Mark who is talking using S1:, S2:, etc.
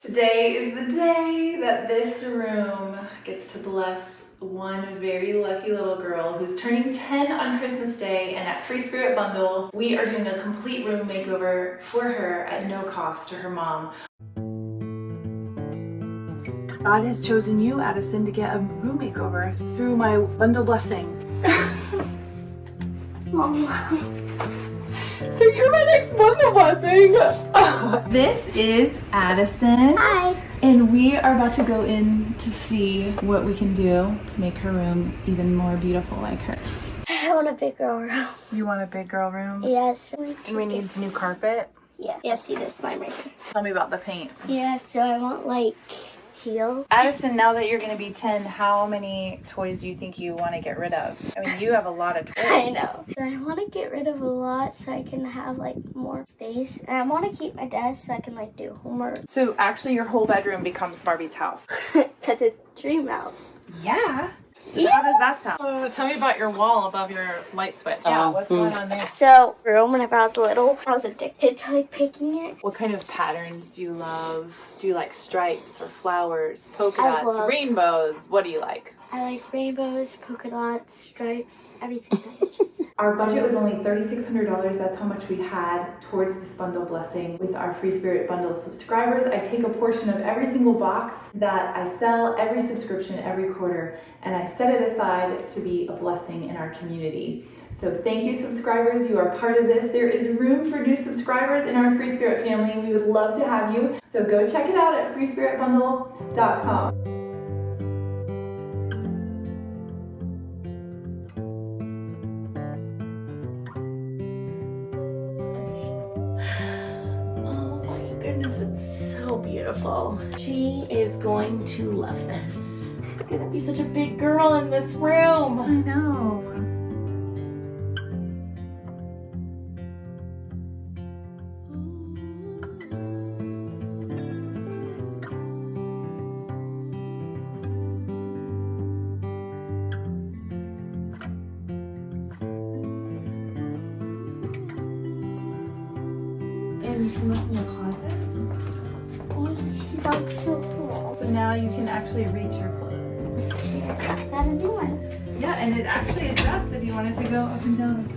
S1: Today is the day that this room gets to bless one very lucky little girl who's turning 10 on Christmas Day, and at Free Spirit Bundle, we are doing a complete room makeover for her at no cost to her mom. God has chosen you, Addison, to get a room makeover through my bundle blessing.
S2: Mom.
S1: So you're my next bundle blessing. This is Addison.
S2: Hi.
S1: And we are about to go in to see what we can do to make her room even more beautiful like her.
S2: I want a big girl room.
S1: You want a big girl room?
S2: Yes.
S1: Do we need new carpet?
S2: Yeah. Yeah, see this slime right here.
S1: Tell me about the paint.
S2: Yeah, so I want like teal.
S1: Addison, now that you're going to be 10, how many toys do you think you want to get rid of? I mean, you have a lot of toys.
S2: I know. So I want to get rid of a lot so I can have like more space. And I want to keep my desk so I can like do homework.
S1: So actually your whole bedroom becomes Barbie's house.
S2: Because it's dream house.
S1: Yeah. How does that sound? Tell me about your wall above your light switch. Yeah, what's going on there?
S2: So, whenever I was little, I was addicted to like picking it.
S1: What kind of patterns do you love? Do you like stripes or flowers, polka dots, rainbows? What do you like?
S2: I like rainbows, polka dots, stripes, everything.
S1: Our budget was only $3,600. That's how much we had towards this bundle blessing with our Free Spirit Bundle subscribers. I take a portion of every single box that I sell, every subscription, every quarter, and I set it aside to be a blessing in our community. So thank you, subscribers. You are part of this. There is room for new subscribers in our Free Spirit family. We would love to have you. So go check it out at freespiritbundle.com.
S3: It's so beautiful. She is going to love this. It's gonna be such a big girl in this room.
S1: I know. And you can look in the closet.
S2: That's so cool.
S1: So now you can actually reach your clothes.
S2: Got a new one.
S1: Yeah, and it actually adjusts if you wanted to go up and down.